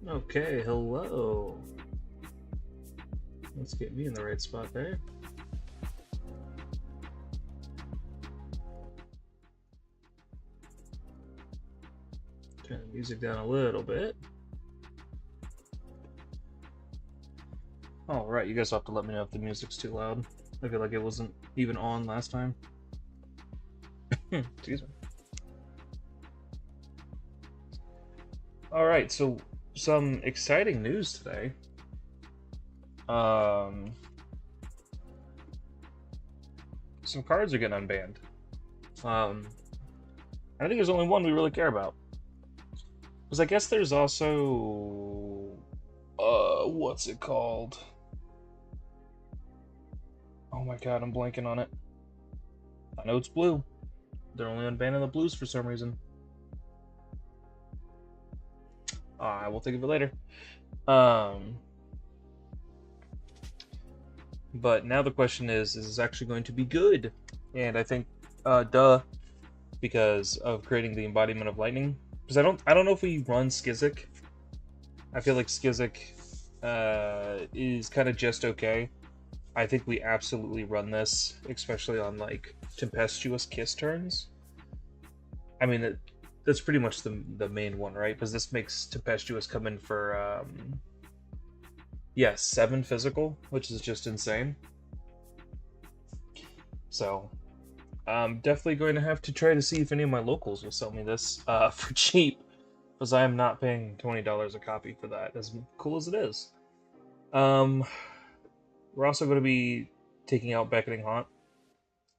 Okay, hello. Let's get me in the right spot there. Turn the music down a little bit. Alright, you guys will have to let me know if the music's too loud. I feel like it wasn't even on last time. Excuse me. Alright, so some exciting news today. Some cards are getting unbanned. I think there's only one we really care about. Because I guess there's also... what's it called? Oh my god, I'm blanking on it. I know it's blue. They're only unbanning the blues for some reason. I will think of it later. But now the question is this actually going to be good? And I think, duh, because of creating the embodiment of lightning. Because I don't know if we run Skizik. I feel like Skizik is kind of just okay. I think we absolutely run this, especially on like tempestuous kiss turns. I mean, that's pretty much the main one, right? Because this makes tempestuous come in for yeah, 7 physical, which is just insane. So I'm definitely going to have to try to see if any of my locals will sell me this for cheap, because I am not paying $20 a copy for that, as cool as it is. We're also going to be taking out Beckoning Haunt.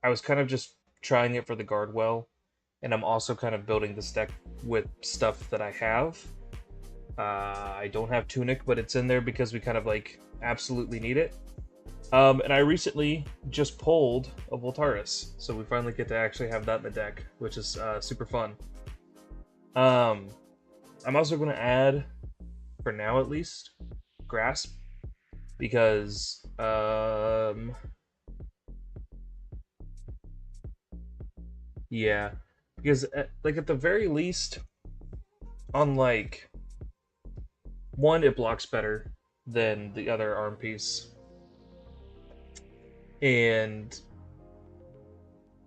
I was kind of just trying it for the Guardwell, and I'm also kind of building this deck with stuff that I have. I don't have Tunic, but it's in there because we kind of like absolutely need it. And I recently just pulled a Voltaris, so we finally get to actually have that in the deck, which is super fun. I'm also going to add, for now at least, Grasp, because yeah, because like at the very least, on like one, it blocks better than the other arm piece, and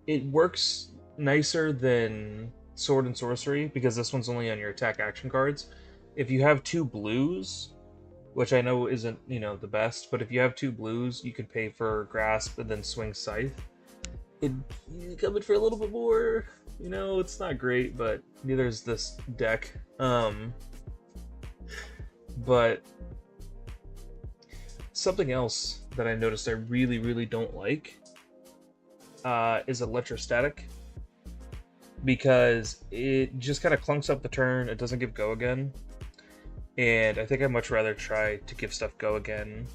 it works nicer than Sword and Sorcery because this one's only on your attack action cards. If you have 2 blues, which I know isn't, the best, but if you have 2 blues, you can pay for Grasp and then swing Scythe. It coming for a little bit more. It's not great, but neither is this deck. But something else that I noticed I really, really don't like is Electrostatic, because it just kind of clunks up the turn. It doesn't give go again, and I think I'd much rather try to give stuff go again.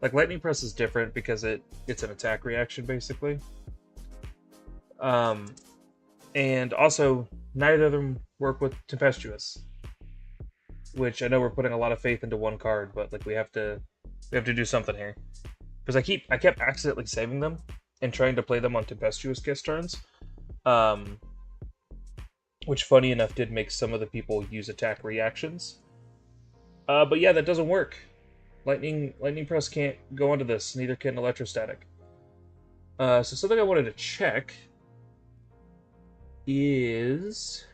Like Lightning Press is different because it's an attack reaction basically. And also neither of them work with Tempestuous, which I know we're putting a lot of faith into one card, but like we have to do something here, because I kept accidentally saving them and trying to play them on Tempestuous Kiss turns, which funny enough did make some of the people use attack reactions. But yeah, that doesn't work. Lightning Press can't go onto this, neither can Electrostatic. So something I wanted to check is...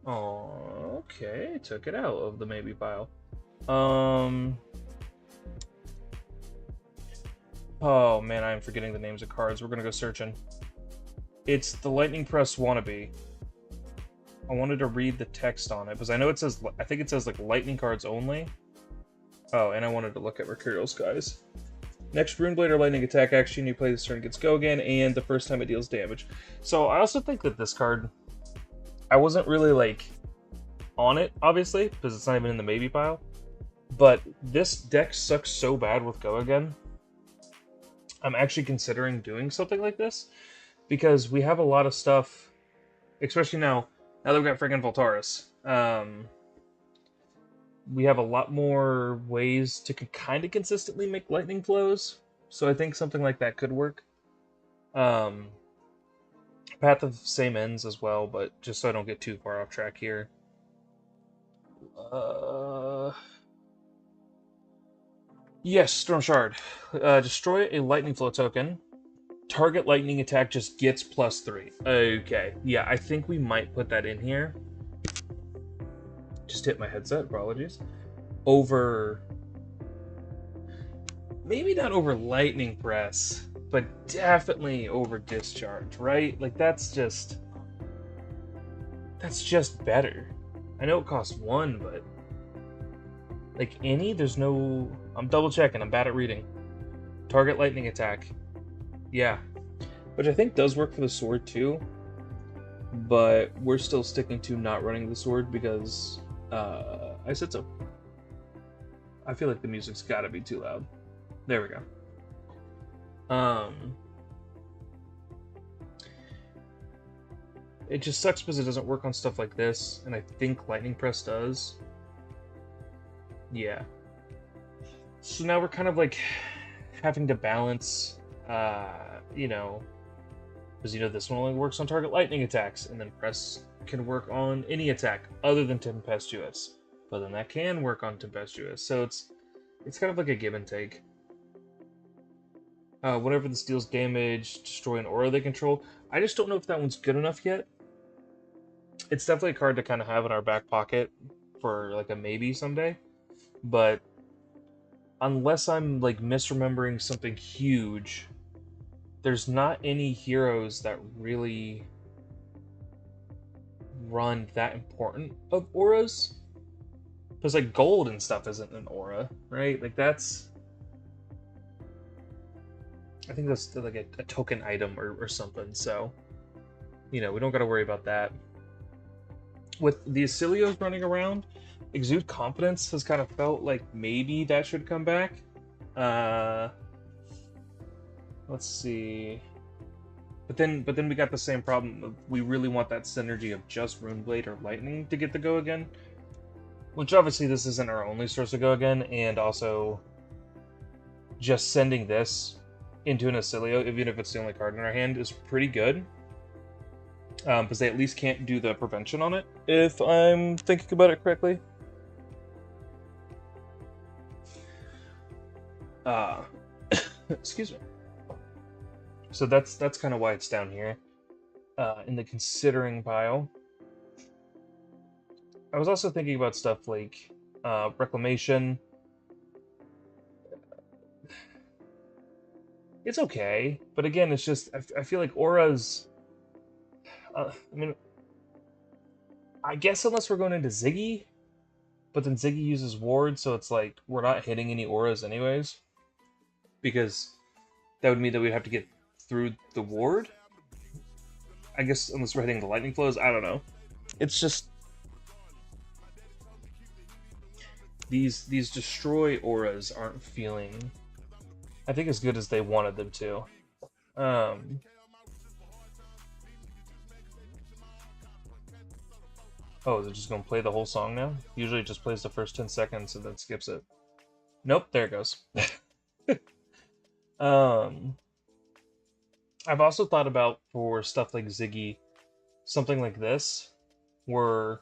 Oh, okay, took it out of the maybe pile. Oh man, I'm forgetting the names of cards. We're gonna go searching. It's the Lightning Press wannabe. I wanted to read the text on it because I know it says, I think it says like lightning cards only. Oh, and I wanted to look at Mercurial Skies. Next Runeblade or Lightning attack action you play this turn gets go again, and the first time it deals damage. So I also think that this card, I wasn't really like on it, obviously, because it's not even in the maybe pile. But this deck sucks so bad with go again. I'm actually considering doing something like this, because we have a lot of stuff, especially now that we've got friggin' Voltaris. We have a lot more ways to kind of consistently make lightning flows, so I think something like that could work. Path of Same Ends as well, but just so I don't get too far off track here. Yes, Storm Shard. Destroy a lightning flow token. Target lightning attack just gets +3. Okay, yeah, I think we might put that in here. Just hit my headset, apologies. Over... Maybe not over lightning press, but definitely over discharge, right? Like, that's just better. I know it costs 1, but... Like, any? There's no... I'm double checking, I'm bad at reading. Target lightning attack. Yeah. Which I think does work for the sword, too. But we're still sticking to not running the sword because I said so. I feel like the music's gotta be too loud. There we go. It just sucks because it doesn't work on stuff like this, and I think Lightning Press does. Yeah. So now we're kind of like having to balance, you know, because this one only works on target lightning attacks, and then Press can work on any attack other than Tempestuous. But then that can work on Tempestuous, so it's kind of like a give and take. Whenever this deals damage, destroy an aura they control. I just don't know if that one's good enough yet. It's definitely a card to kind of have in our back pocket for like a maybe someday. But unless I'm like misremembering something huge, there's not any heroes that really run that important of auras. Because like gold and stuff isn't an aura, right? Like that's... I think that's like a token item or something, so... we don't gotta worry about that. With the Acilios running around, Exude Confidence has kind of felt like maybe that should come back. Let's see... But then we got the same problem of we really want that synergy of just Runeblade or Lightning to get the go again. Which obviously this isn't our only source of go again, and also just sending this into an Acilio, even if it's the only card in our hand, is pretty good. Because they at least can't do the prevention on it, if I'm thinking about it correctly. Excuse me. So that's kind of why it's down here, in the considering pile. I was also thinking about stuff like Reclamation. It's okay, but again, it's just I feel like auras. I mean, I guess unless we're going into Ziggy, but then Ziggy uses ward, so it's like we're not hitting any auras anyways, because that would mean that we'd have to get through the ward. I guess unless we're hitting the lightning flows, I don't know. It's just these destroy auras aren't feeling, I think, as good as they wanted them to. Oh, is it just going to play the whole song now? Usually it just plays the first 10 seconds and then skips it. Nope, there it goes. I've also thought about, for stuff like Ziggy, something like this, where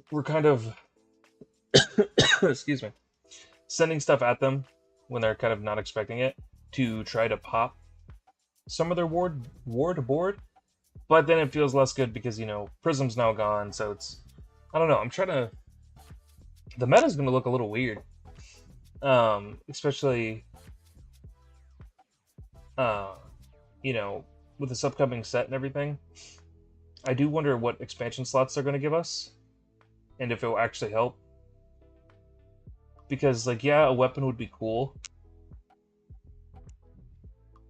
we're kind of excuse me, sending stuff at them when they're kind of not expecting it to try to pop some of their ward board, but then it feels less good because Prism's now gone, so it's, I don't know, I'm trying to, the meta's going to look a little weird, especially with this upcoming set and everything. I do wonder what expansion slots they're going to give us and if it will actually help. Because, like, yeah, a weapon would be cool,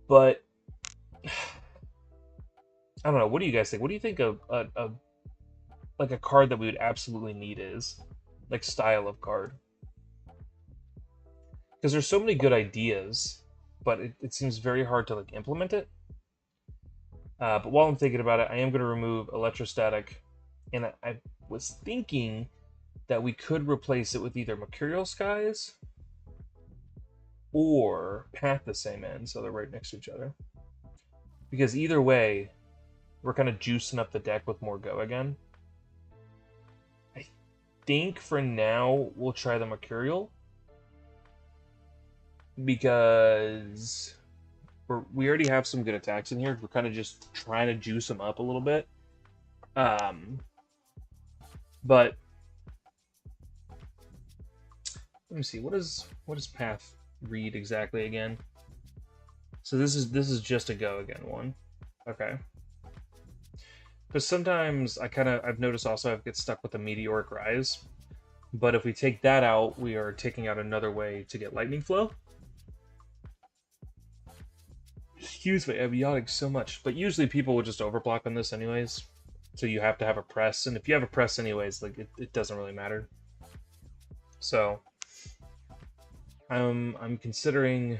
but I don't know. What do you guys think? What do you think like a card that we would absolutely need is? Like, style of card? Because there's so many good ideas, but it seems very hard to, like, implement it. But while I'm thinking about it, I am going to remove Electrostatic, and I was thinking that we could replace it with either Mercurial Skies or Path the Same End, so they're right next to each other. Because either way, we're kind of juicing up the deck with more go again. think for now we'll try the Mercurial because we already have some good attacks in here. We're kind of just trying to juice them up a little bit. But let me see. What does Path read exactly again? So this is just a go again one. Okay. Because sometimes I've noticed also I get stuck with the Meteoric Rise. But if we take that out, we are taking out another way to get Lightning Flow. Excuse me, I'm yawning so much. But usually people would just overblock on this anyways. So you have to have a press. And if you have a press anyways, like it doesn't really matter. So I'm considering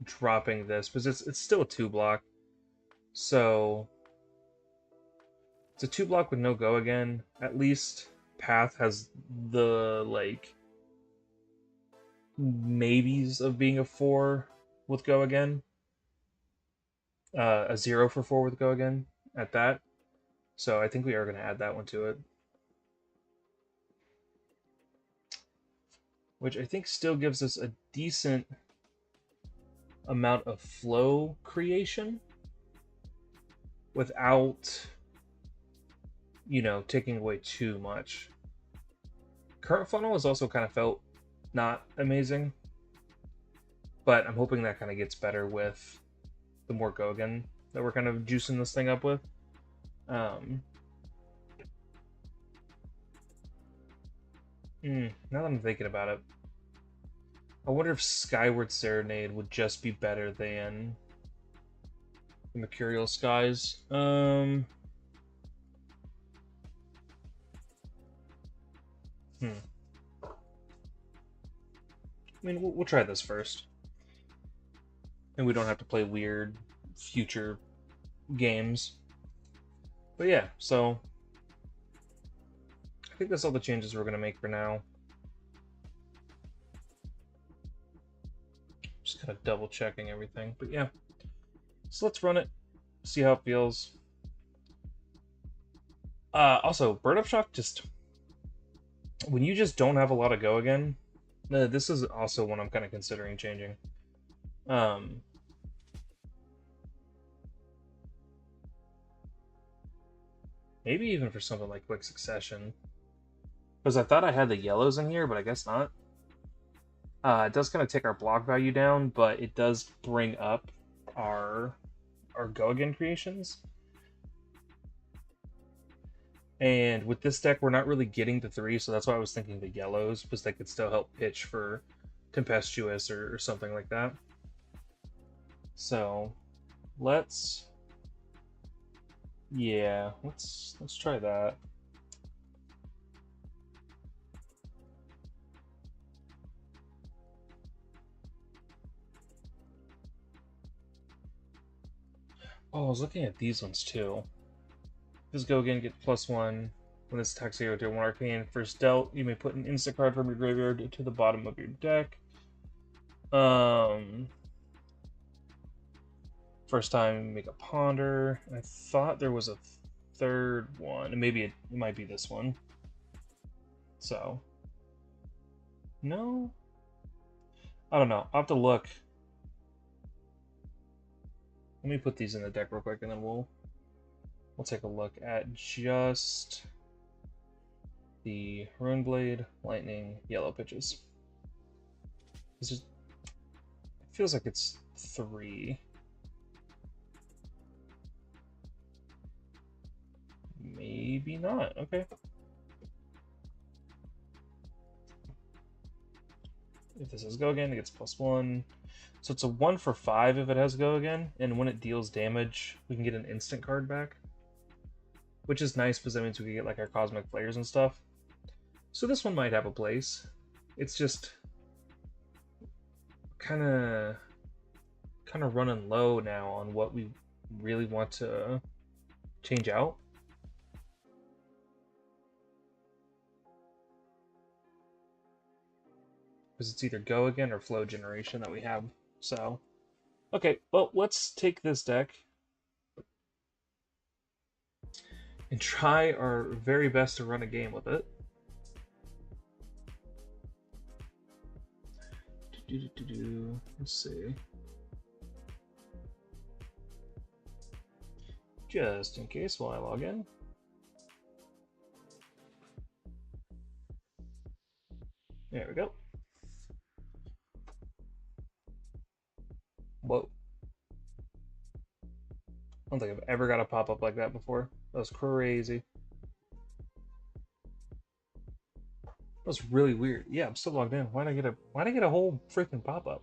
dropping this because it's still a 2-block. So it's a 2-block with no go again. At least Path has the like maybes of being a 4 with go again. A 0 for 4 with go again at that. So I think we are going to add that one to it. Which I think still gives us a decent amount of flow creation without, you know, taking away too much. Current funnel has also kind of felt not amazing, but I'm hoping that kind of gets better with the more go again that we're kind of juicing this thing up with. Now that I'm thinking about it, I wonder if Skyward Serenade would just be better than the Mercurial Skies. I mean, we'll try this first. And we don't have to play weird future games. But yeah, so I think that's all the changes we're going to make for now. Just kind of double checking everything. But yeah, so let's run it, see how it feels. Also, Bird Up Shock, just when you just don't have a lot of go again, this is also one I'm kind of considering changing. Maybe even for something like Quick Succession. Because I thought I had the yellows in here, but I guess not. It does kind of take our block value down, but it does bring up our go again creations. And with this deck, we're not really getting to 3, so that's why I was thinking the yellows, because they could still help pitch for Tempestuous or something like that. So let's try that. Oh, I was looking at these ones too. This go again, get +1 when this attacks you to 1 arcane. First dealt, you may put an instant card from your graveyard to the bottom of your deck. First time, make a ponder. I thought there was a third one, and maybe it might be this one. So, no, I don't know. I'll have to look. Let me put these in the deck real quick, and then we'll take a look at just the Runeblade, Lightning, Yellow pitches. This is, it feels like it's 3. Maybe not. Okay. If this has go again, it gets +1. So it's a 1 for 5 if it has go again, and when it deals damage, we can get an instant card back. Which is nice because that means we can get like our Cosmic Flares and stuff. So this one might have a place. It's just kind of running low now on what we really want to change out. Because it's either go again or flow generation that we have. So, okay, well, let's take this deck and try our very best to run a game with it. Let's see. Just in case while I log in. There we go. Whoa. I don't think I've ever got a pop-up like that before. That was crazy. That was really weird. Yeah, I'm still logged in. Why'd I get a whole freaking pop-up?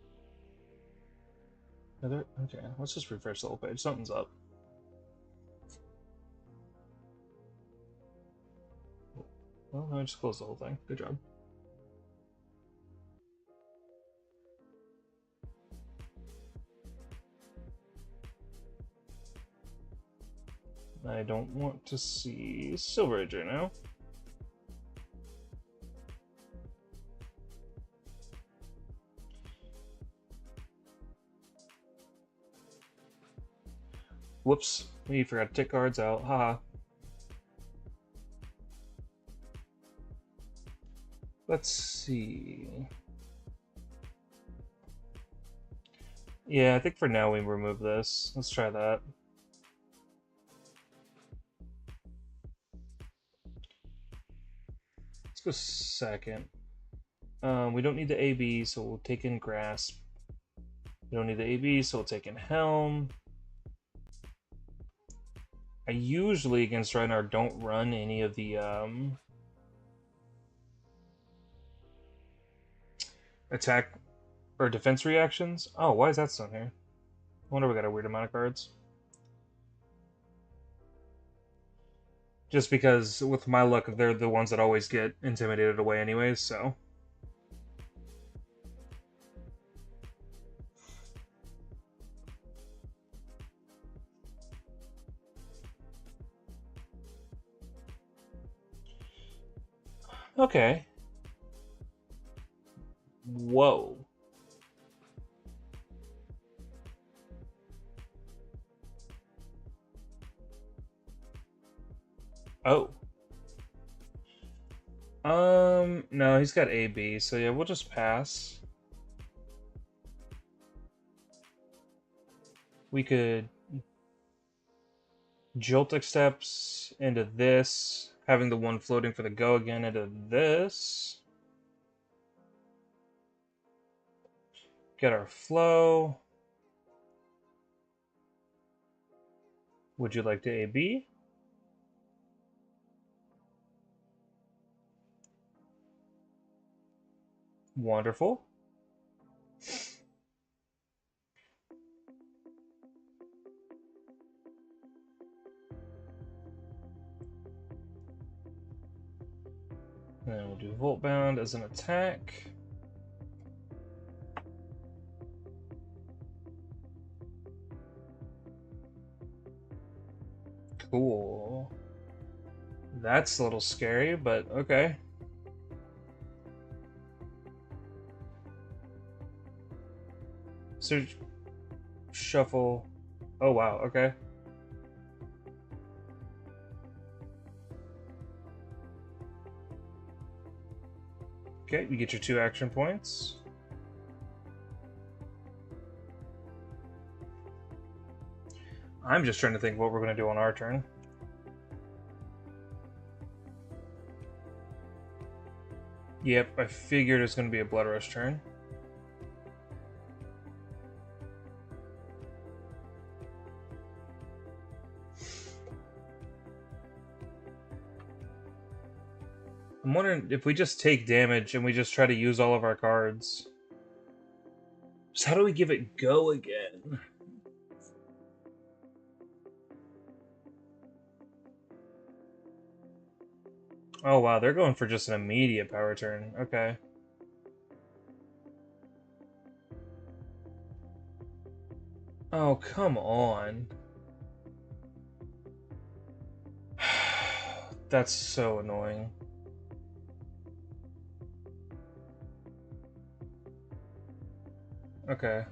Okay, let's just refresh the whole page. Something's up. Well, I just closed the whole thing. Good job. I don't want to see Silver Age right now. Whoops, we forgot to take cards out. Haha. Let's see. Yeah, I think for now we remove this. Let's try that. Let's go second. We don't need the AB, so we'll take in Grasp. We don't need the AB, so we'll take in Helm. I usually against Reinhardt don't run any of the attack or defense reactions. Oh, why is that still here? I wonder we got a weird amount of cards. Just because with my luck, they're the ones that always get intimidated away anyways, so. Okay. Whoa. Oh. No, he's got AB, so yeah, we'll just pass. We could Joltic steps into this, having the one floating for the go again into this. Get our flow. Would you like to AB? Wonderful. And then we'll do Volt Bound as an attack. Cool. That's a little scary, but okay. Search, shuffle. Oh wow, okay. Okay, you get your 2 action points. I'm just trying to think what we're going to do on our turn. Yep, I figured it's going to be a Blood Rush turn. I'm wondering if we just take damage and we just try to use all of our cards. So how do we give it go again? Oh wow, they're going for just an immediate power turn. Okay. Oh, come on. That's so annoying. Okay.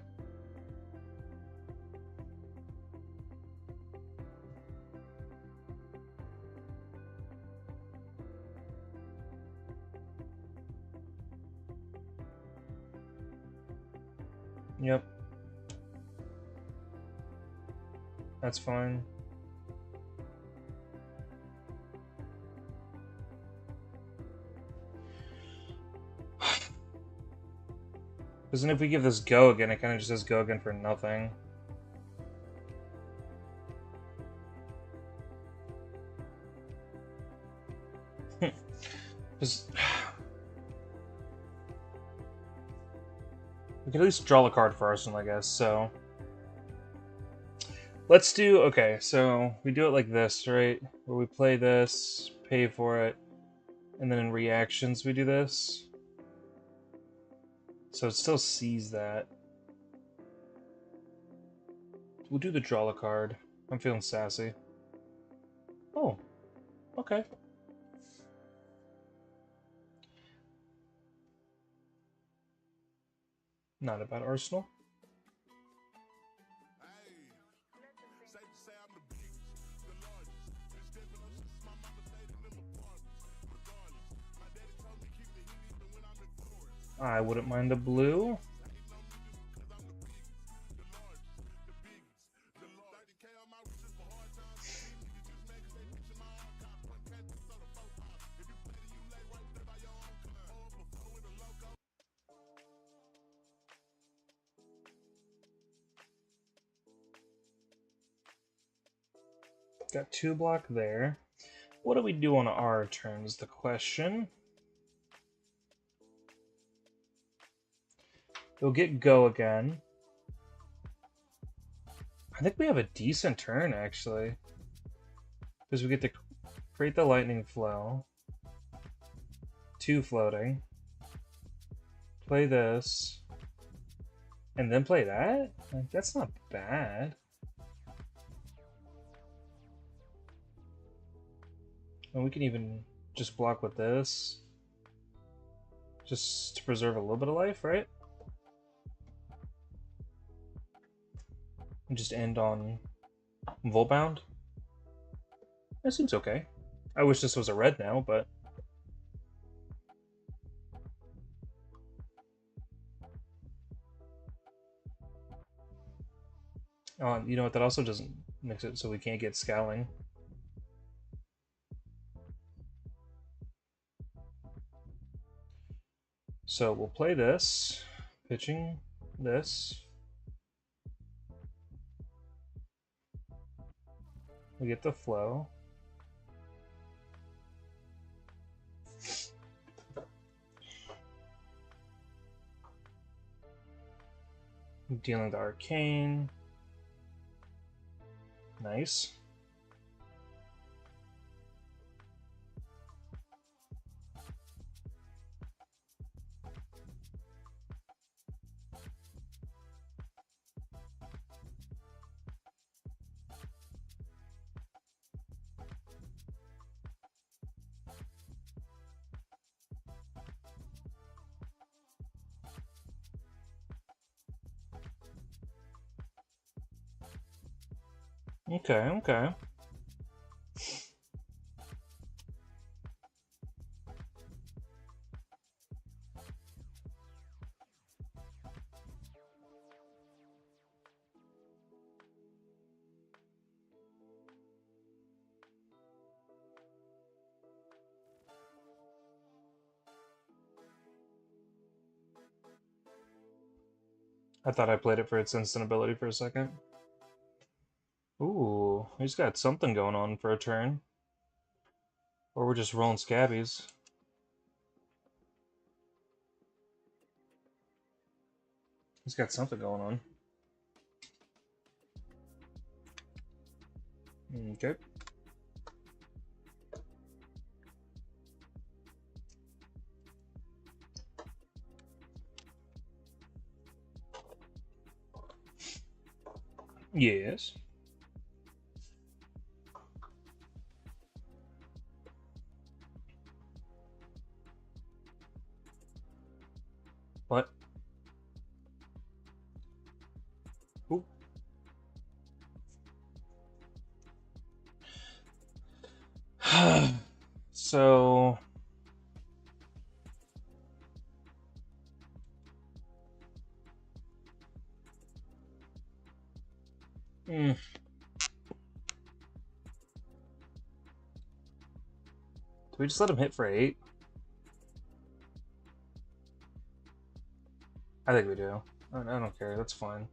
Yep. That's fine. Because then if we give this go again, it kind of just says go again for nothing. Just... we can at least draw a card for Arsenal, I guess, so... Let's do... Okay, so we do it like this, right? Where we play this, pay for it, and then in reactions we do this. So it still sees that. We'll do the draw a card. I'm feeling sassy. Oh, okay. Not about Arsenal. I wouldn't mind a blue. Got 2 block there. What do we do on our turn is the question. We'll get go again. I think we have a decent turn, actually. Because we get to create the lightning flow. 2 floating. Play this. And then play that? Like, that's not bad. And we can even just block with this. Just to preserve a little bit of life, right? And just end on Volbound. That seems okay. I wish this was a red now, but... you know what, that also doesn't mix it so we can't get Scowling. So we'll play this, pitching this. We get the flow. Dealing the arcane. Nice. Okay, okay. I thought I played it for its instant ability for a second. Ooh, he's got something going on for a turn. Or we're just rolling scabbies. He's got something going on. Okay. Yes. What? Ooh. So... Mm. Do we just let him hit for 8? I think we do. I don't care. That's fine.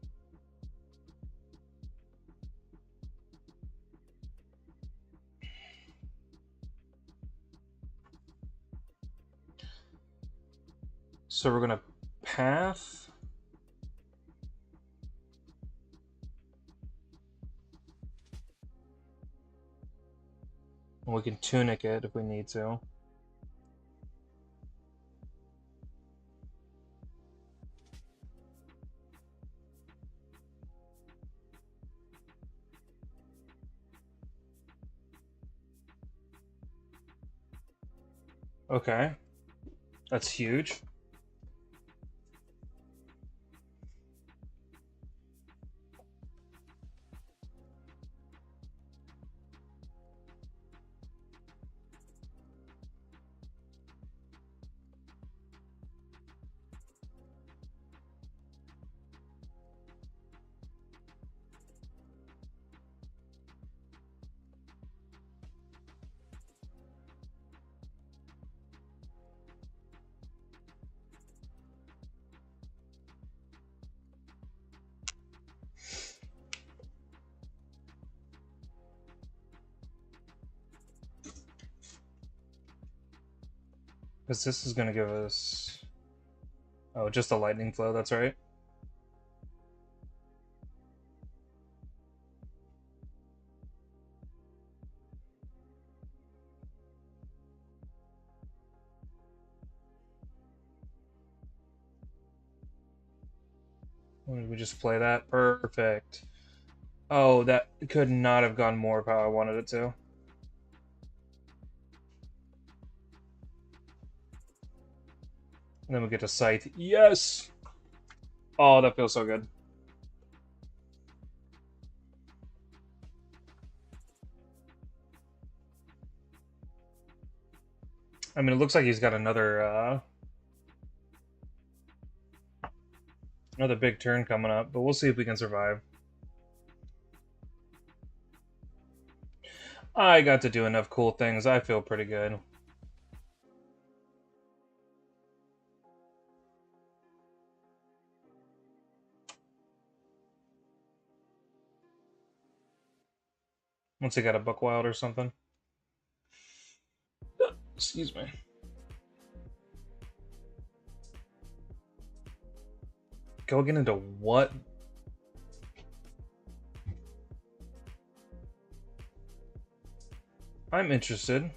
So we're gonna path. And we can tunic it if we need to. Okay. That's huge. Because this is going to give us... Oh, just a lightning flow, that's right. We just play that? Perfect. Oh, that could not have gone more how I wanted it to. And then we get to Scythe. Yes! Oh, that feels so good. I mean, it looks like he's got another another big turn coming up, but we'll see if we can survive. I got to do enough cool things. I feel pretty good. Once he got a Buckwild or something. Excuse me. Go again into what? I'm interested.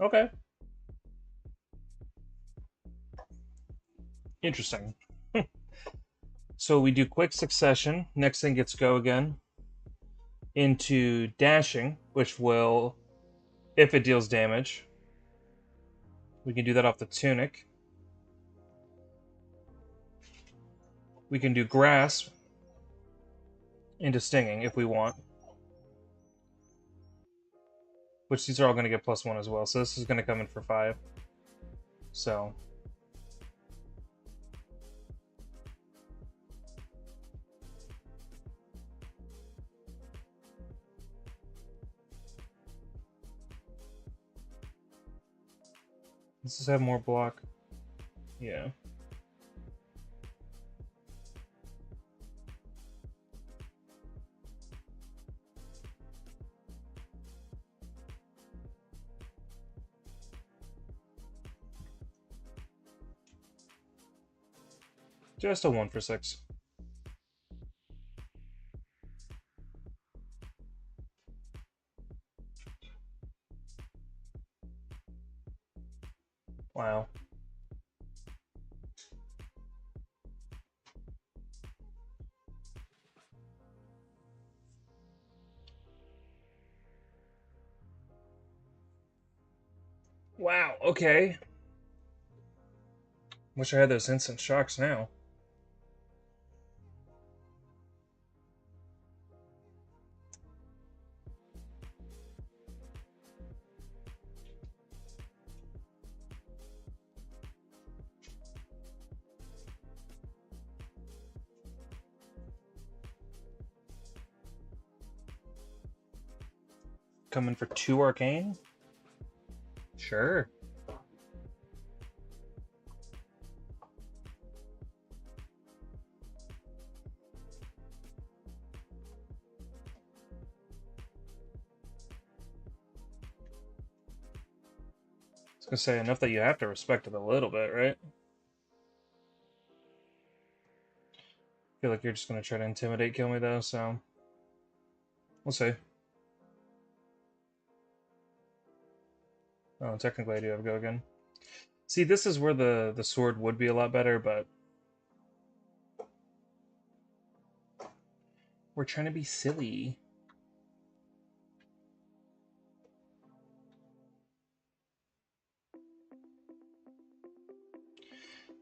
Okay. Interesting. So we do quick succession. Next thing gets go again. Into dashing, which will, if it deals damage, we can do that off the tunic. We can do grasp into stinging if we want. Which these are all going to get +1 as well. So this is going to come in for 5. So let's just have more block. Yeah. Just a 1 for 6. Wow. Wow, okay. Wish I had those instant shocks now. Coming for 2 arcane? Sure. I was gonna say, enough that you have to respect it a little bit, right? I feel like you're just gonna try to intimidate kill me though, so we'll see. Oh, technically I do have go again. See, this is where the sword would be a lot better, but we're trying to be silly.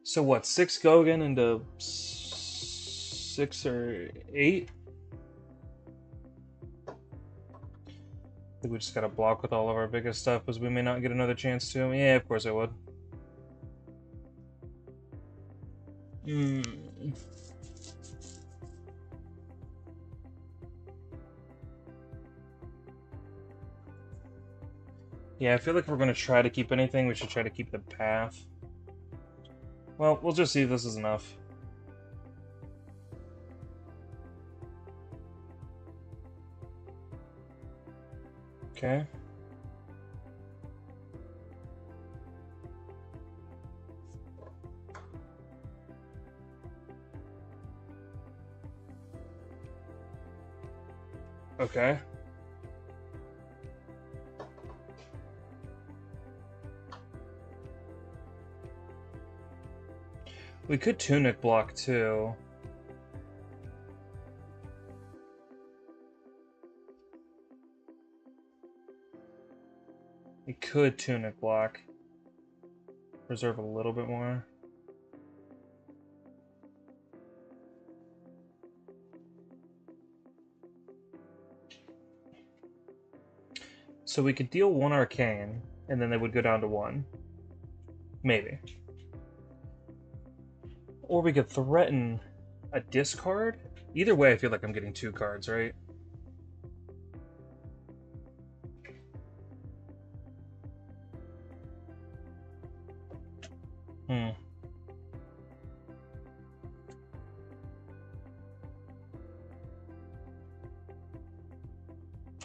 So what, 6 Gogan into 6 or 8? I think we just gotta block with all of our biggest stuff, because we may not get another chance to. Yeah, of course I would. Yeah, I feel like if we're gonna try to keep anything, we should try to keep the path. Well, we'll just see if this is enough. Okay. Okay. We could tunic block too. We could tunic block. Reserve a little bit more. So we could deal 1 arcane, and then they would go down to 1. Maybe. Or we could threaten a discard? Either way, I feel like I'm getting 2 cards, right?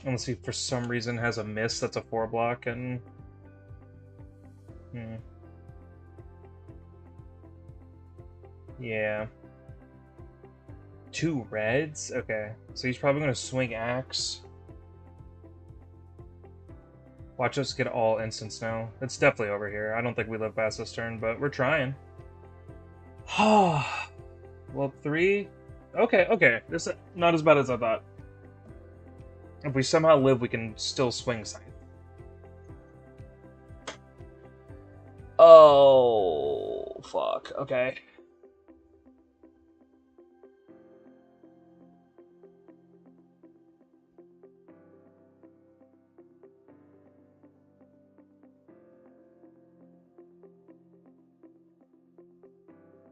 Unless he, for some reason, has a miss that's a 4 block, and... Yeah. 2 reds? Okay. So he's probably going to swing axe. Watch us get all instants now. It's definitely over here. I don't think we live past this turn, but we're trying. Well, 3... Okay, okay. This is not as bad as I thought. If we somehow live, we can still swing Scythe. Oh, fuck. Okay.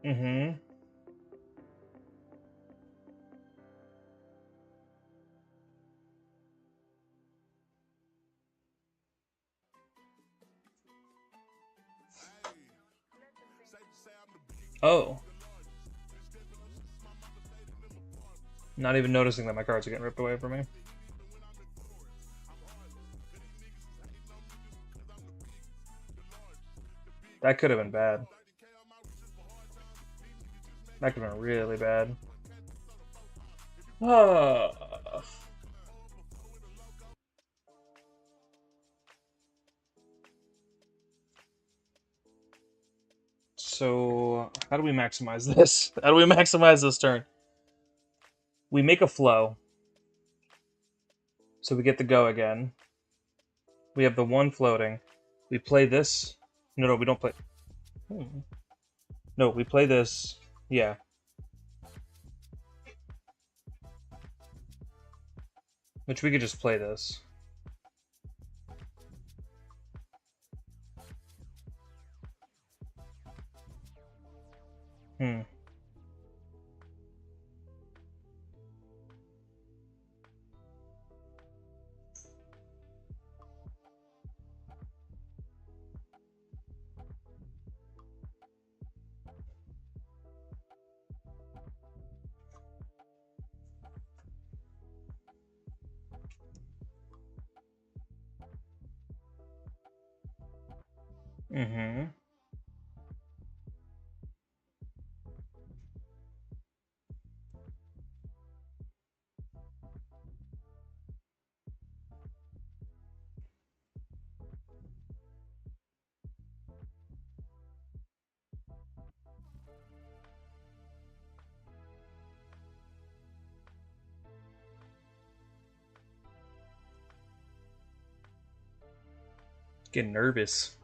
Mm-hmm. Oh. Not even noticing that my cards are getting ripped away from me. That could have been bad. That could have been really bad. So, how do we maximize this? How do we maximize this turn? We make a flow. So we get the go again. We have the 1 floating. We play this. No, we don't play. No, we play this. Yeah. Which we could just play this. Mm-hmm. Getting nervous.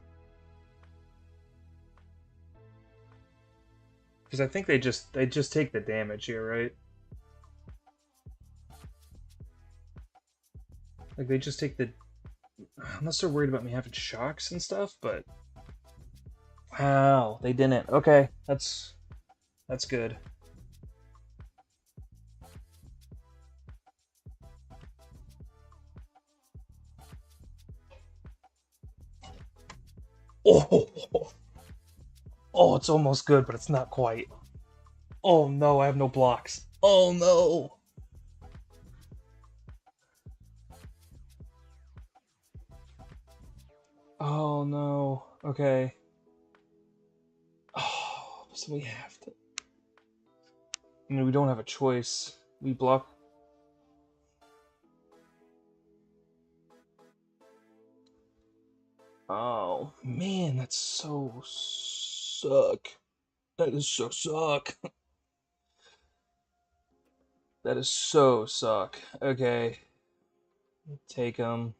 Because I think they just take the damage here, right? Like they just take the, unless they're worried about me having shocks and stuff, but wow, they didn't. Okay, that's good. Oh, oh, it's almost good, but it's not quite. Oh no, I have no blocks. Oh no. Oh no. Okay. Oh, so we have to. I mean, we don't have a choice. We block. Oh man, that's so suck. That is so suck. That is so suck. Okay, take them.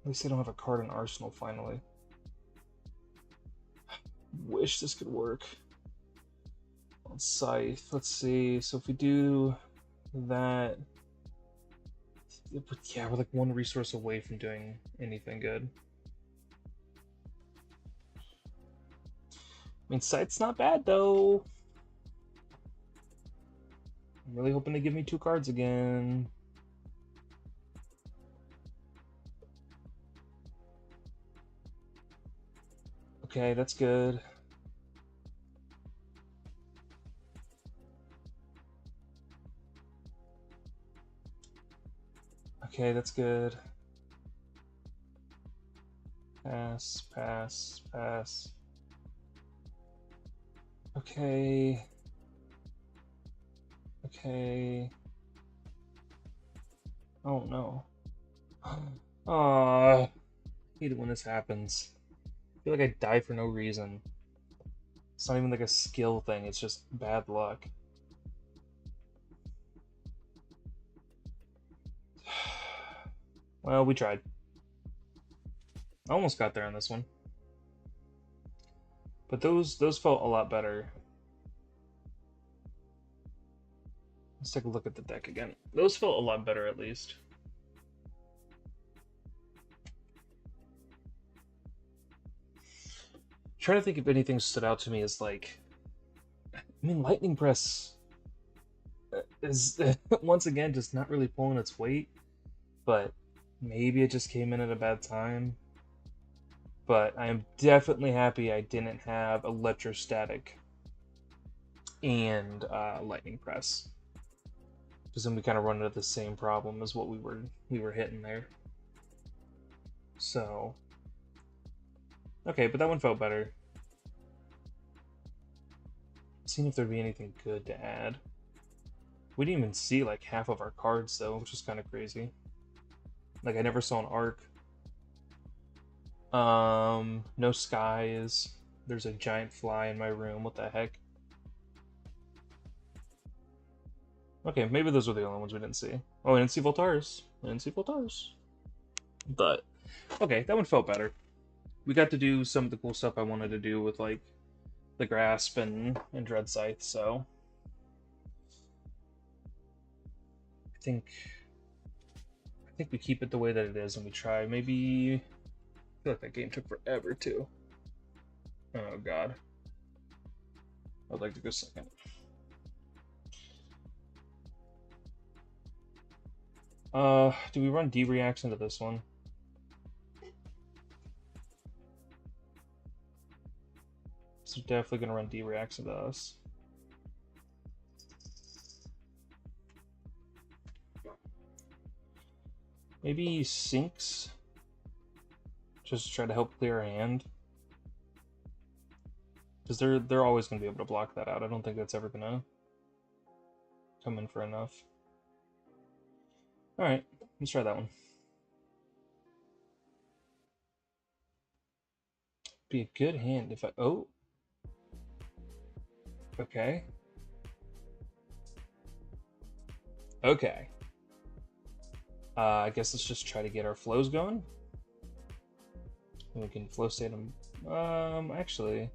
At least I don't have a card in Arsenal finally. Wish this could work. On Scythe, let's see. So if we do that, yeah, we're like one resource away from doing anything good. I mean, Scythe's not bad though. I'm really hoping they give me 2 cards again. Okay, that's good. Okay, that's good. Pass, pass, pass. Okay. Okay. Oh no. Aw. I hate it when this happens. I feel like I die for no reason. It's not even like a skill thing, it's just bad luck. Well, we tried. I almost got there on this one. But those felt a lot better. Let's take a look at the deck again. Those felt a lot better at least. Trying to think if anything stood out to me as like, I mean, Lightning Press is once again just not really pulling its weight, but maybe it just came in at a bad time. But I am definitely happy I didn't have Electrostatic and Lightning Press, because then we kind of run into the same problem as what we were hitting there. So okay, but that one felt better. Seeing if there'd be anything good to add. We didn't even see like half of our cards though, which is kind of crazy. Like I never saw an arc. No skies. There's a giant fly in my room. What the heck? Okay, maybe those were the only ones we didn't see. Oh, we didn't see Voltars. We didn't see Voltars. But okay, that one felt better. We got to do some of the cool stuff I wanted to do with like the grasp and dread scythe. So I think we keep it the way that it is and we try. Maybe I feel like that game took forever too. Oh god. I'd like to go second. Do we run D-Reacts into this one? So definitely gonna run D-Reacts into us. Maybe he sinks. Just to try to help clear a hand. Because they're always going to be able to block that out. I don't think that's ever going to come in for enough. Alright, let's try that one. Be a good hand if I... Oh! Okay. Okay. I guess let's just try to get our flows going. And we can flow state them. Actually...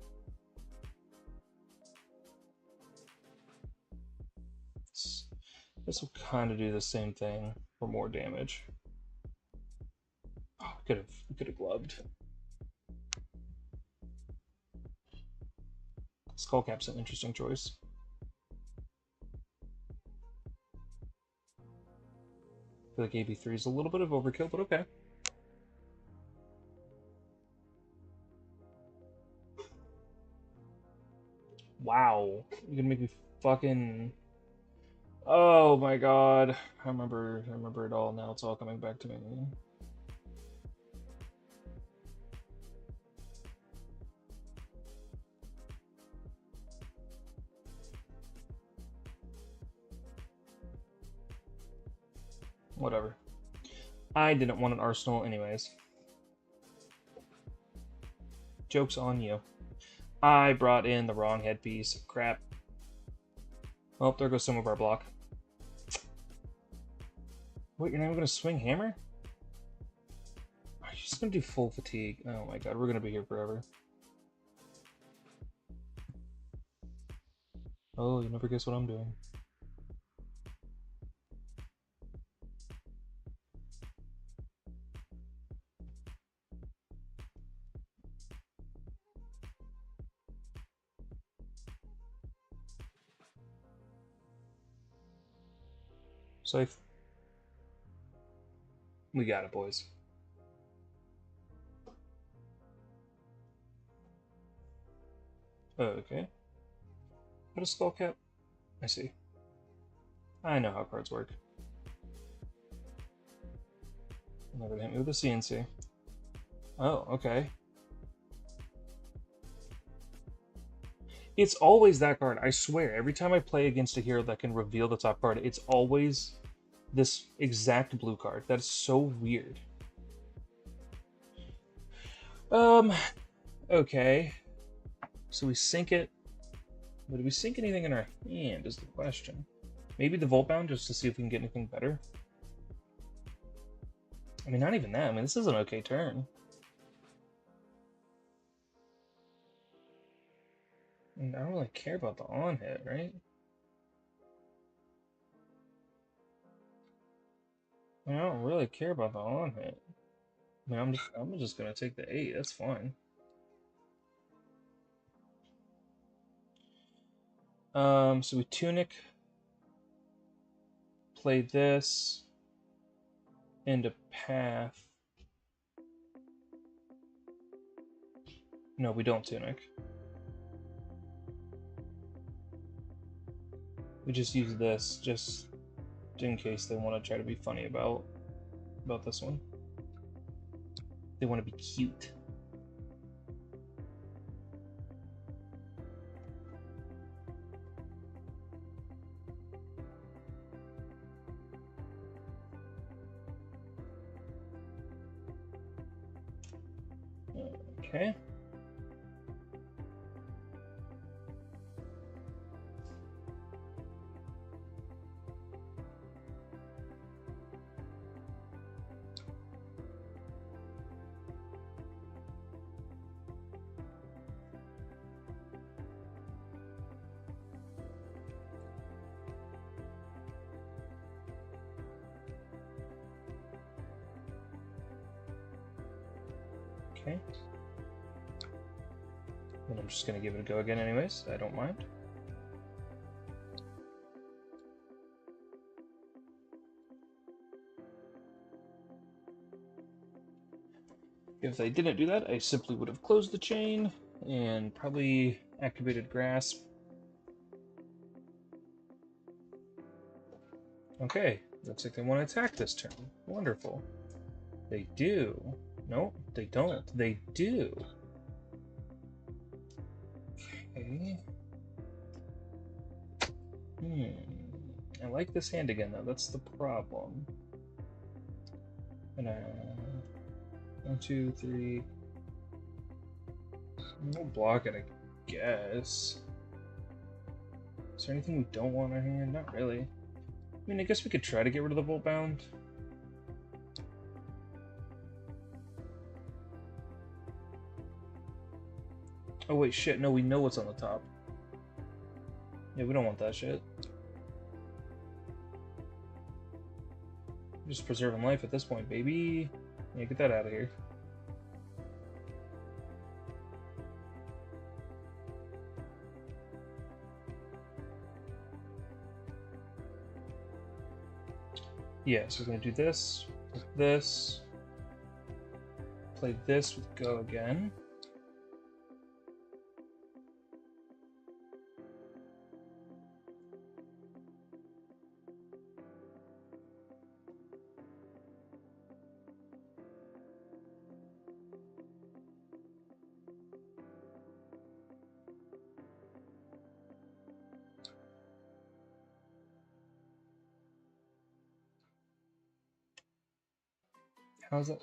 This will kind of do the same thing for more damage. Oh, could have gloved. Skullcap's an interesting choice. I feel like AB3 is a little bit of overkill, but okay. Wow, you're gonna make me fucking... Oh my god. I remember it all now. It's all coming back to me. Whatever. I didn't want an arsenal anyways. Joke's on you. I brought in the wrong headpiece. Crap. Well, there goes some of our block. Wait, you're not even going to swing hammer? Are you just going to do full fatigue? Oh my god, we're going to be here forever. Oh, you never guess what I'm doing. Safe. We got it, boys. Okay. What a skull cap? I see. I know how cards work. Never hit me with a CNC. Oh, okay. It's always that card, I swear. Every time I play against a hero that can reveal the top card, it's always this exact blue card. That is so weird. Okay. So we sink it. But do we sink anything in our hand is the question. Maybe the Voltbound just to see if we can get anything better. I mean, not even that. I mean, this is an okay turn. I mean, I don't really care about the on hit, right? I mean, I don't really care about the on hit. I mean, I'm just gonna take the 8. That's fine. So we tunic, play this into path. No, we don't tunic. We just use this just in case they want to try to be funny about this one. They want to be cute. Okay. Okay. And I'm just gonna give it a go again anyways. I don't mind. If they didn't do that, I simply would have closed the chain and probably activated Grasp. Okay, looks like they want to attack this turn. Wonderful. They do. No, they don't. They do. Okay. I like this hand again, though. That's the problem. And 1, 2, 3. We'll block it, I guess. Is there anything we don't want on here? Not really. I mean, I guess we could try to get rid of the Volt Bound. Oh wait, shit, no, we know what's on the top. Yeah, we don't want that shit. Just preserving life at this point, baby. Yeah, get that out of here. Yeah, so we're gonna do this, with this. Play this with go again. How's that?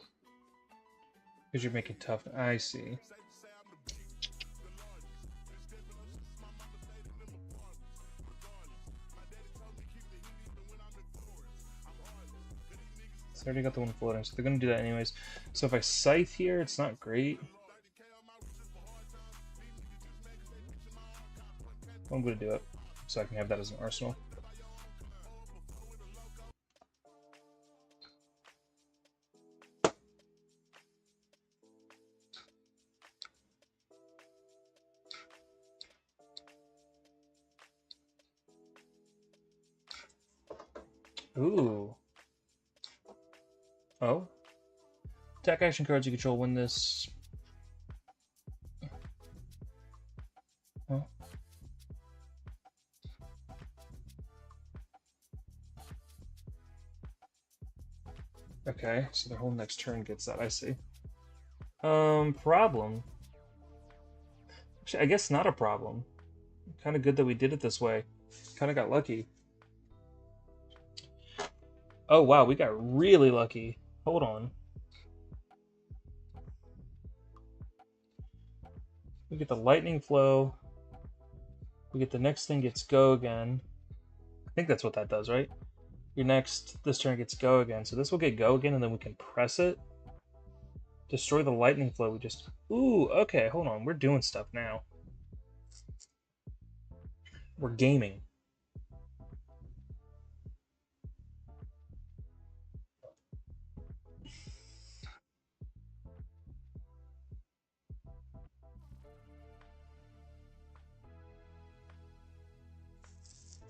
Because you're making tough. I see. So I already got the one floating, so they're going to do that anyways. So if I scythe here, it's not great. I'm going to do it, so I can have that as an arsenal. Ooh. Oh. Attack action cards you control win this. Oh. Okay, so their whole next turn gets that, I see. Problem. Actually, I guess not a problem. Kind of good that we did it this way. Kind of got lucky. Oh wow, we got really lucky. Hold on. We get the lightning flow. We get the next thing gets go again. I think that's what that does, right? Your next, this turn gets go again. So this will get go again, and then we can press it. Destroy the lightning flow. We just... Ooh, okay, hold on. We're doing stuff now. We're gaming.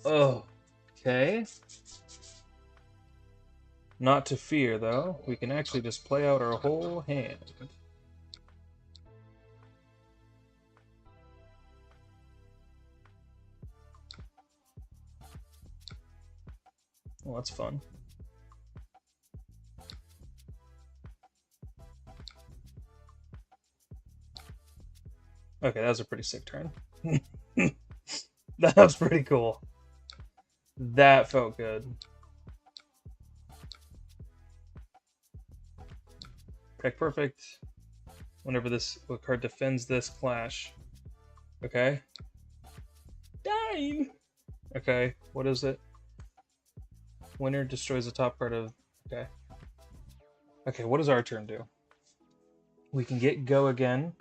Oh, okay. Not to fear, though. We can actually just play out our whole hand. Well, that's fun. Okay, that was a pretty sick turn. That was pretty cool. That felt good. Okay, perfect. Whenever this card defends this clash. Okay. Dine! Okay, what is it? Winner destroys the top card of... Okay. Okay, what does our turn do? We can get go again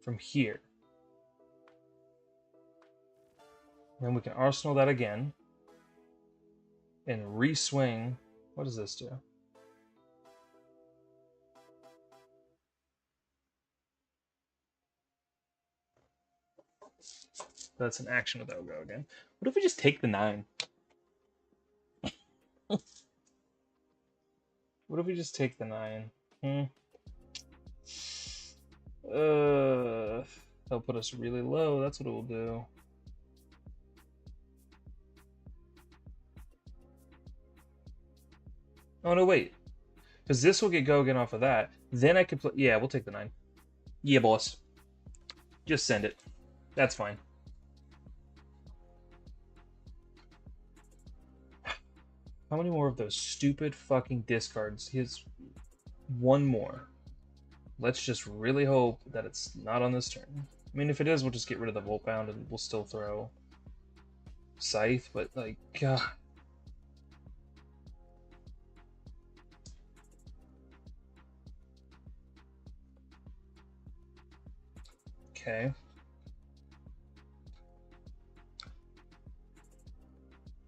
from here. Then we can arsenal that again. And re-swing. What does this do? That's an action without go again. What if we just take the 9? What if we just take the 9? That'll put us really low. That's what it will do. Oh, no, wait. Because this will get Gogan off of that. Then I can play... Yeah, we'll take the 9. Yeah, boss. Just send it. That's fine. How many more of those stupid fucking discards? He has one more. Let's just really hope that it's not on this turn. I mean, if it is, we'll just get rid of the Voltbound and we'll still throw Scythe, but like, God. Okay.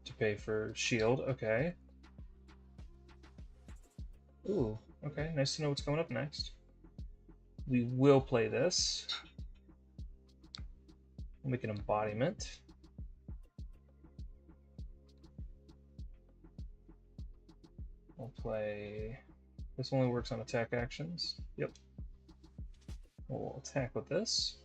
To pay for shield, okay. Ooh, okay, nice to know what's coming up next. We will play this. We'll make an embodiment. We'll play... This only works on attack actions. Yep. We'll attack with this.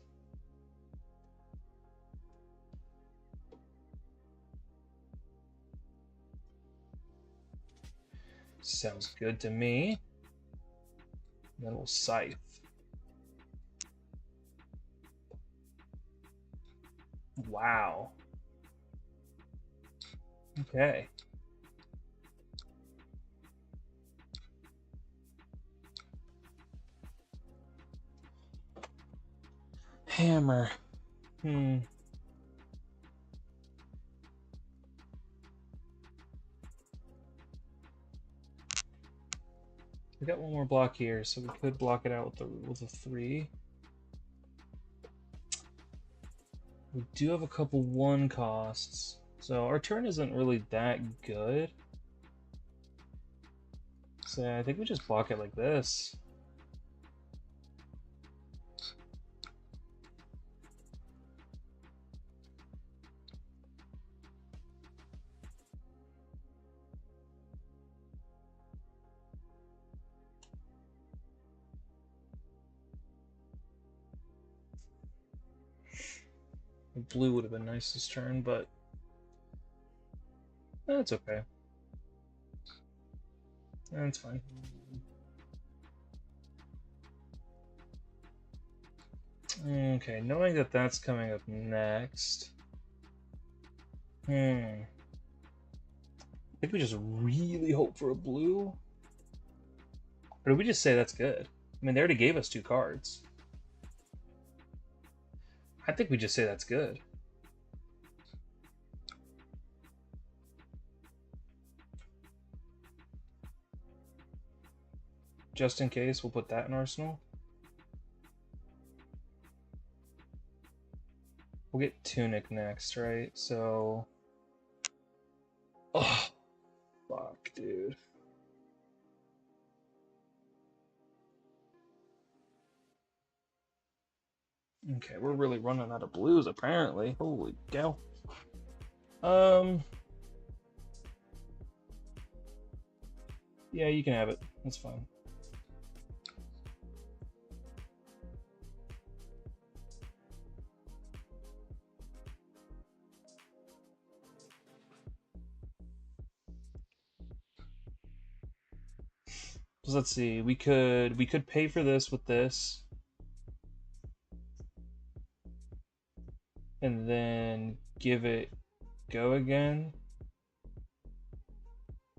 Sounds good to me. And then we'll Scythe. Wow. Okay. Hammer. We got one more block here, so we could block it out with a 3. We do have a couple 1 costs, so our turn isn't really that good. So I think we just block it like this. Blue would have been nice this turn, but that's okay. That's fine. Okay, knowing that that's coming up next. I think we just really hope for a blue. Or did we just say that's good? I mean, they already gave us 2 cards. I think we just say that's good. Just in case, we'll put that in Arsenal. We'll get Tunic next, right? So... Oh, fuck, dude. Okay, we're really running out of blues, apparently. Holy cow. Yeah, you can have it. That's fine. So let's see. We could pay for this with this. And then give it go again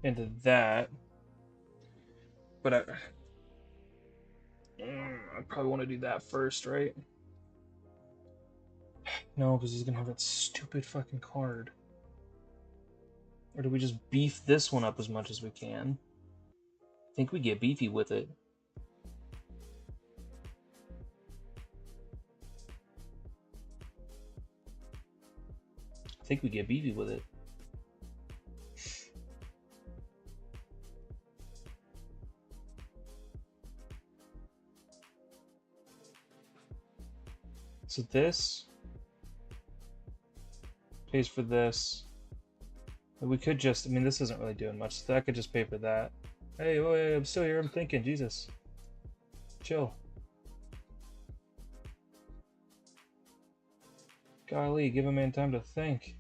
into that. But I probably want to do that first, right? No, because he's gonna have that stupid fucking card. Or do we just beef this one up as much as we can? I think we get beefy with it. I think we get beefy with it. So this pays for this. We could just, I mean, this isn't really doing much, so that could just pay for that. Hey, wait, I'm still here, I'm thinking, Jesus. Chill. Golly, give a man time to think.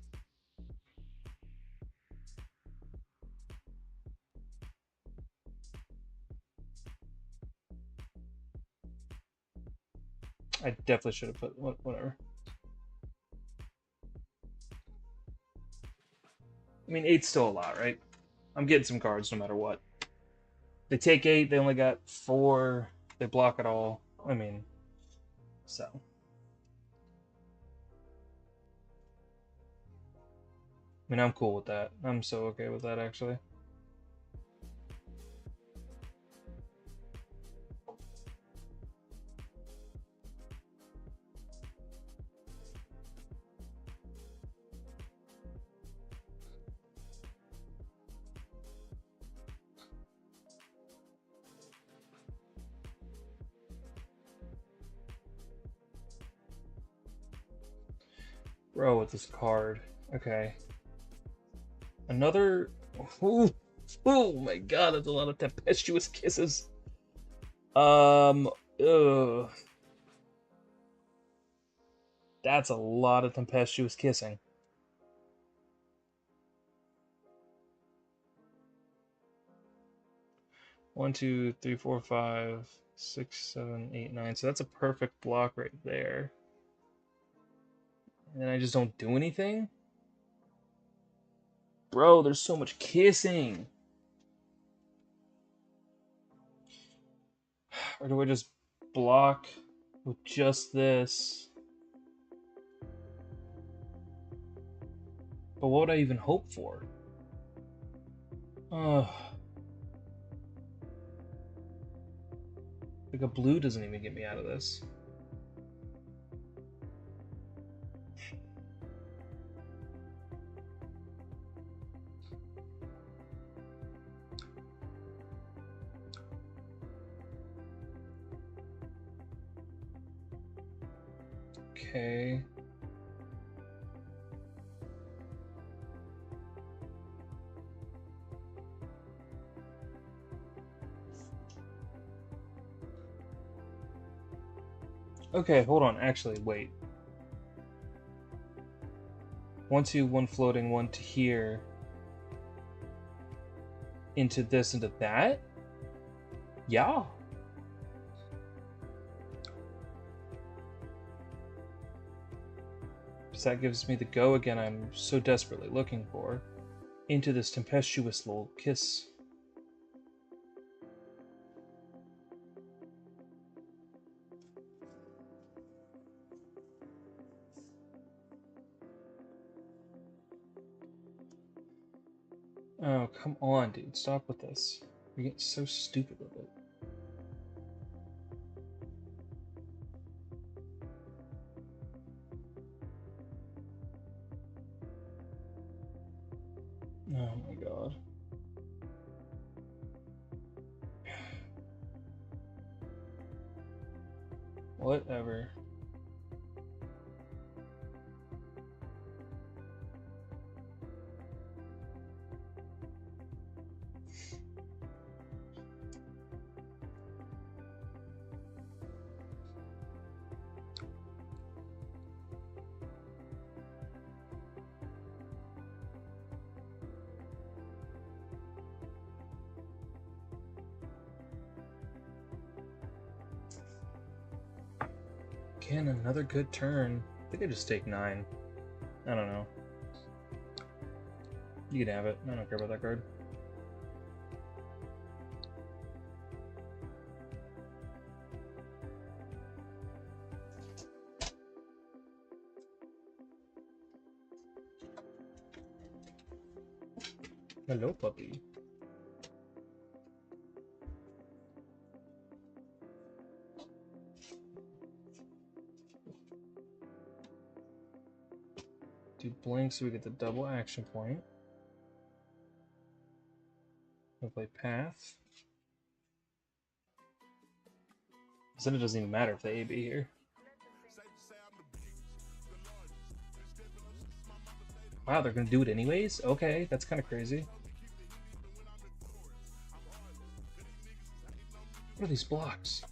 I definitely should have put whatever. I mean, 8's still a lot, right? I'm getting some cards no matter what. They take 8, they only got 4, they block it all. I mean, so. I mean, I'm cool with that. I'm so okay with that, actually. Bro, with this card. Okay. Another. Ooh. Oh my god, that's a lot of tempestuous kisses. Ugh. That's a lot of tempestuous kissing. One, two, three, four, five, 6, 7, 8, 9. So that's a perfect block right there. And then I just don't do anything? Bro, there's so much kissing. Or do I just block with just this? But what would I even hope for? Ugh. Like a blue doesn't even get me out of this. Okay. Okay, hold on. Actually, wait. 1, 2, 1 floating, 1 to here. Into this, into that? Yeah. Because that gives me the go again I'm so desperately looking for. Into this tempestuous little kiss. Oh, come on, dude. Stop with this. You're getting so stupid with it. Oh my god. Whatever. Again, another good turn. I think I just take 9. I don't know. You can have it. I don't care about that card. Hello, puppy. Do blank so we get the double action point. We'll play path. Because then it doesn't even matter if they AB here. Wow, they're gonna do it anyways? Okay, that's kind of crazy. What are these blocks?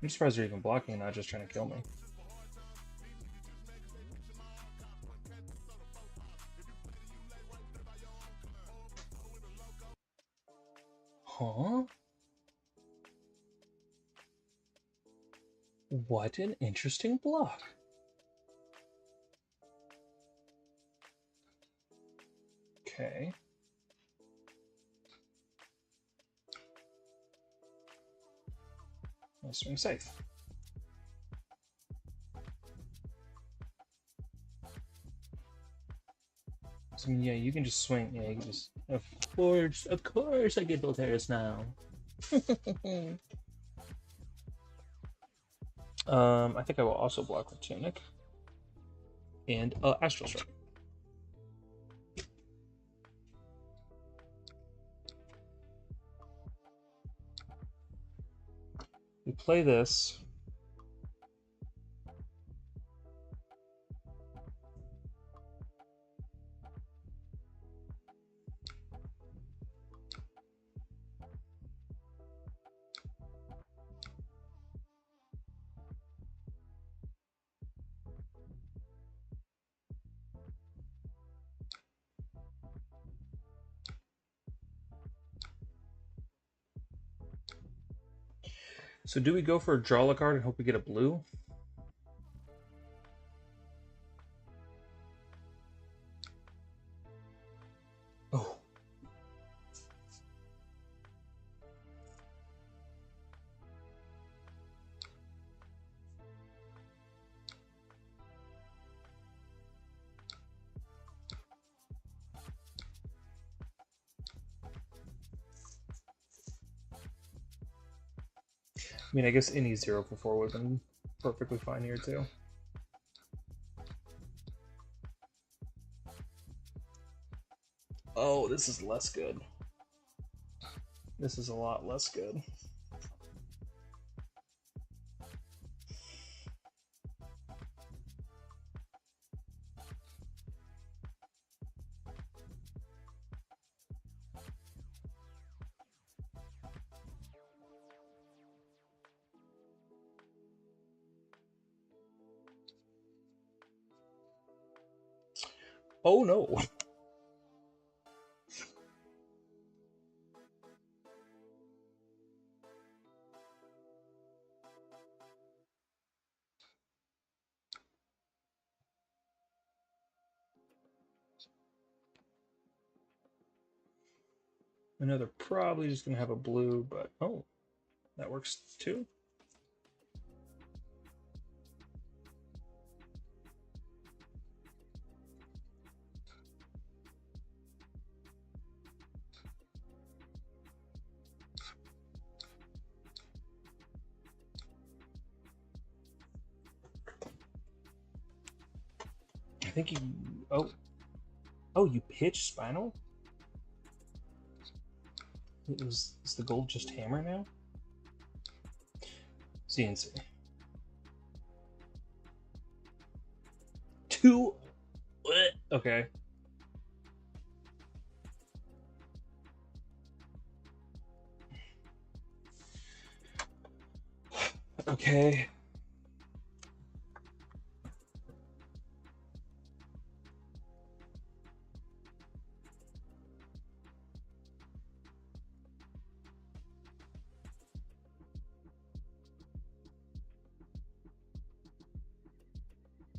I'm surprised they're even blocking and not just trying to kill me. Huh? What an interesting block. Okay. I'll swing safe. So, yeah, you can just swing. Yeah, you can just. Of course, I get Volterra's now. I think I will also block with Tunic and Astral Strike. We play this. So do we go for a draw a card and hope we get a blue? Oh. I mean, I guess any 0 for 4 would have been perfectly fine here, too. Oh, this is less good. This is a lot less good. Oh no. I know they're probably just gonna have a blue, but oh, that works too. I think you. Oh, you pitch Spinal? Is the gold just hammer now? CNC. 2. Okay. Okay.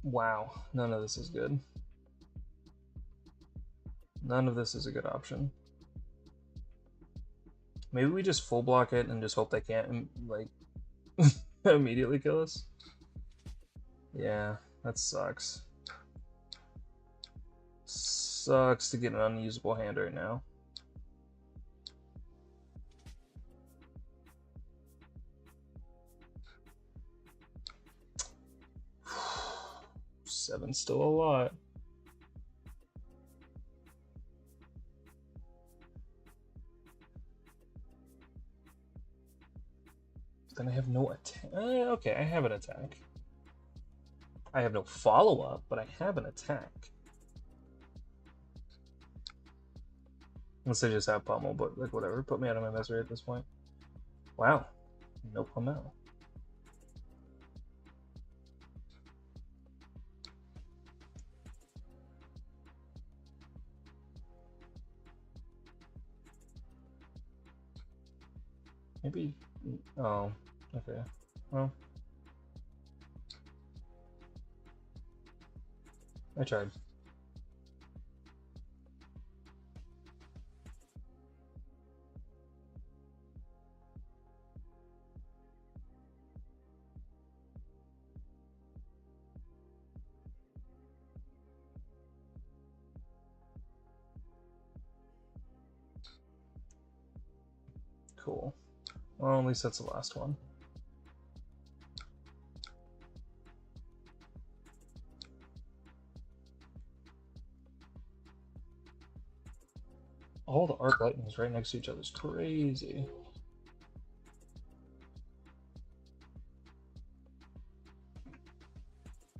Wow, none of this is good. None of this is a good option. Maybe we just full block it and just hope they can't, like, immediately kill us? Yeah, that sucks. Sucks to get an unusable hand right now. Seven's still a lot. Then I have no attack. Okay, I have an attack. I have no follow-up, but I have an attack. Unless I just have pummel, but like whatever. Put me out of my misery at this point. Wow. No pummel. Maybe. Oh, okay. Well, I tried. Cool. Well, at least that's the last one. All the arc lightnings right next to each other is crazy.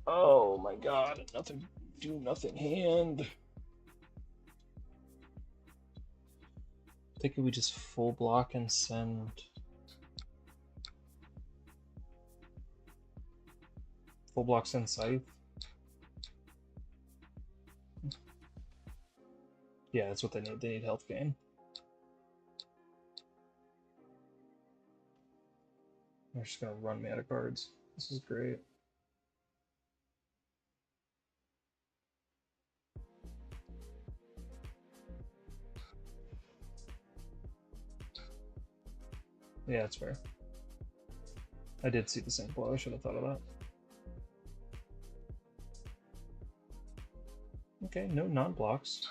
Oh my god, nothing, do nothing hand. I think we just full block and send. Full block send scythe. Yeah, that's what they need. They need health gain. They're just gonna run me out of cards. This is great. Yeah, it's fair. I did see the same blow. I should have thought of that. Okay, no non-blocks.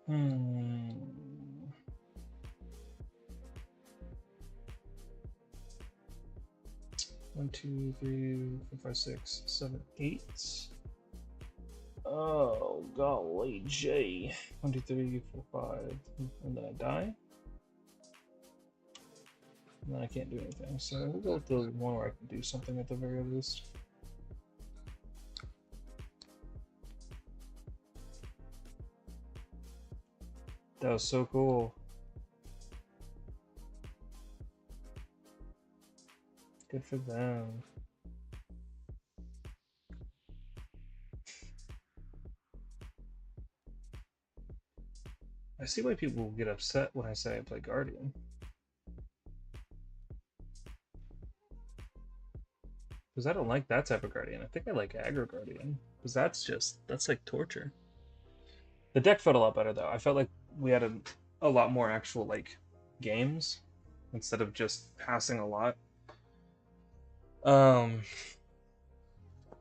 Hmm. 1, 2, 3, 4, 5, 6, 7, 8. Oh, golly gee. 1, 2, 3, 4, 5. And then I die. And then I can't do anything. So we'll go with the one where I can do something at the very least. That was so cool. Good for them. I see why people get upset when I say I play Guardian. Because I don't like that type of Guardian. I think I like aggro Guardian. Because that's like torture. The deck felt a lot better though. I felt like we had a lot more actual like games instead of just passing a lot.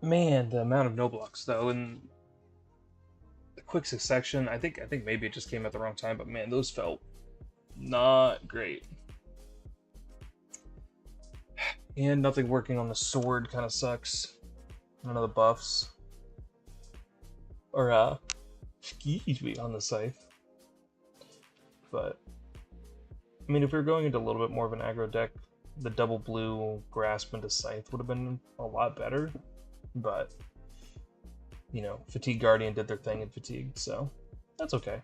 Man, the amount of no blocks though in the quick succession. I think maybe it just came at the wrong time, but man, those felt not great. And nothing working on the sword kind of sucks. None of the buffs. Or excuse me, on the scythe. But I mean, if we were going into a little bit more of an aggro deck, the double blue grasp into scythe would have been a lot better. But you know, Fatigue Guardian did their thing in Fatigue, so that's okay.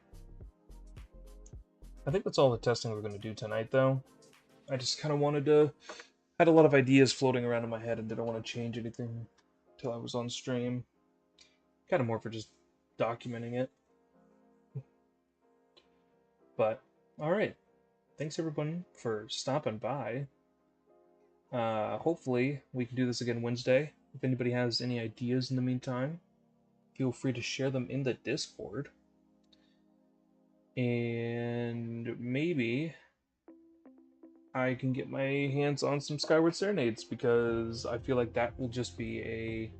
I think that's all the testing we're going to do tonight, though. I just kind of wanted to... had a lot of ideas floating around in my head and didn't want to change anything until I was on stream. Kind of more for just documenting it. But, alright. Thanks everyone for stopping by. Hopefully we can do this again Wednesday. If anybody has any ideas in the meantime, feel free to share them in the Discord. And maybe I can get my hands on some Skyward Serenades, because I feel like that will just be a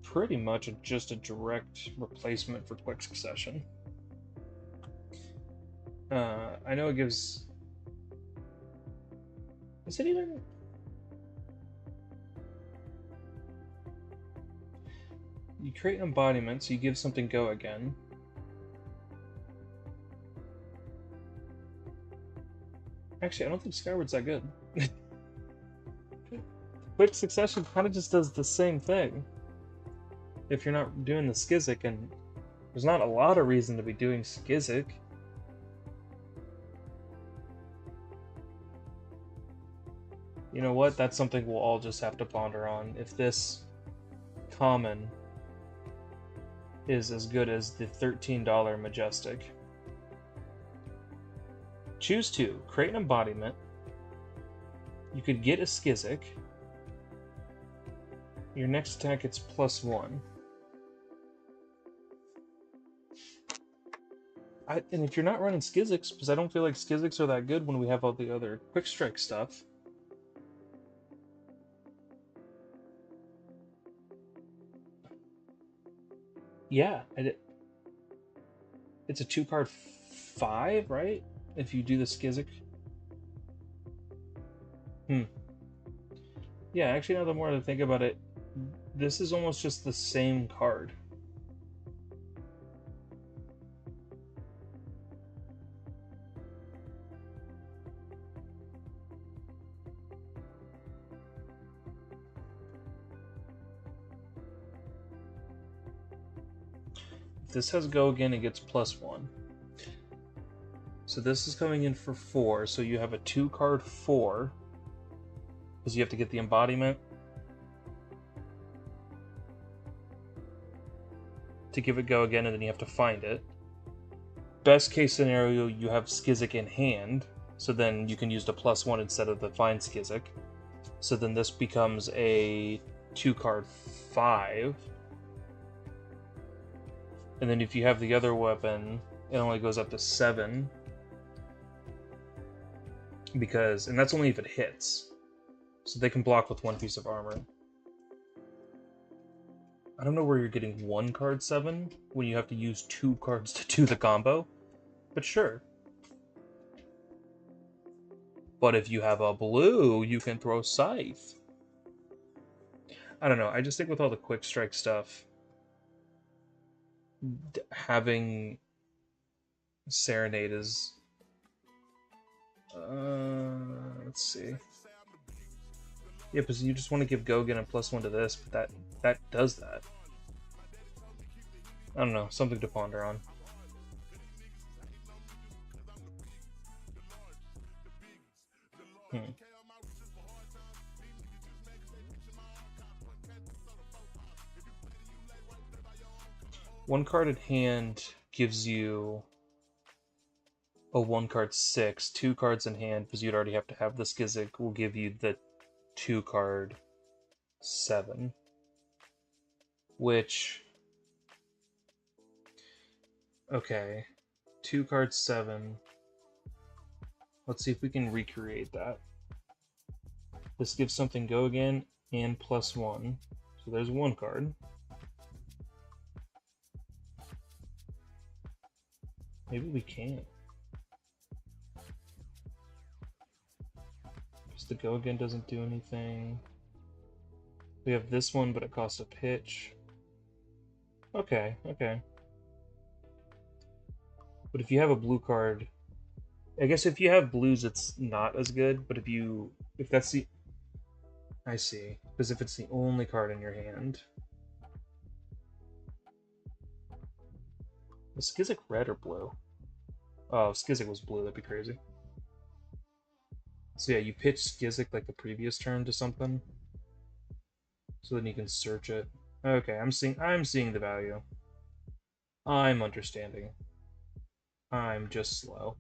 pretty much just a direct replacement for Quick Succession. I know it gives... Is it even... You create an embodiment, so you give something go again. Actually, I don't think Skyward's that good. quick succession kind of just does the same thing. If you're not doing the Skizik, and there's not a lot of reason to be doing Skizik. You know what? That's something we'll all just have to ponder on. If this common is as good as the $13 Majestic. Choose two. Create an embodiment. You could get a Skizik. Your next attack gets +1. And if you're not running Skiziks, because I don't feel like Skiziks are that good when we have all the other Quick Strike stuff. Yeah, it's a 2-card 5, right? If you do the Skizik. Yeah, actually, now the more I think about it, this is almost just the same card. If this has Go Again, it gets +1. So this is coming in for 4, so you have a 2-card 4. Because you have to get the embodiment to give it Go Again, and then you have to find it. Best case scenario, you have Skizik in hand, so then you can use the +1 instead of the find Skizik. So then this becomes a 2-card 5. And then if you have the other weapon, it only goes up to 7. And that's only if it hits. So they can block with 1 piece of armor. I don't know where you're getting 1 card 7 when you have to use 2 cards to do the combo, but sure. But if you have a blue, you can throw Scythe. I don't know, I just think with all the Quick Strike stuff, having Serenade is... let's see. Yeah, because you just want to give Gogan a +1 to this, but that does that. I don't know, something to ponder on. One card in hand gives you a 1-card 6. 2 cards in hand, because you'd already have to have the Skizik, will give you the 2-card 7. Which... okay. 2-card 7. Let's see if we can recreate that. This gives something Go Again and +1. So there's 1 card. Maybe we can't. Because the Go Again doesn't do anything. We have this one, but it costs a pitch. Okay, okay. But if you have a blue card... I guess if you have blues, it's not as good, but if that's the... I see. Because if it's the only card in your hand... Was Skizik red or blue? Oh, if Skizik was blue, that'd be crazy. So yeah, you pitch Skizik like the previous turn to something. So then you can search it. Okay, I'm seeing the value. I'm understanding. I'm just slow.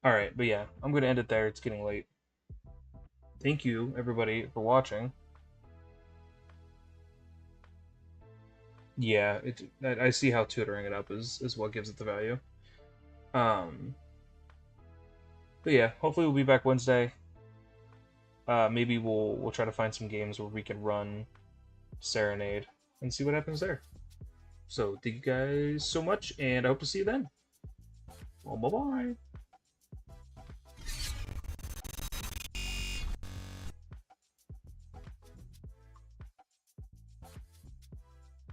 Alright, but yeah, I'm gonna end it there. It's getting late. Thank you, everybody, for watching. Yeah, I see how tutoring it up is what gives it the value. But yeah, hopefully we'll be back Wednesday. Maybe we'll try to find some games where we can run Serenade and see what happens there. So thank you guys so much, and I hope to see you then. Well, bye-bye.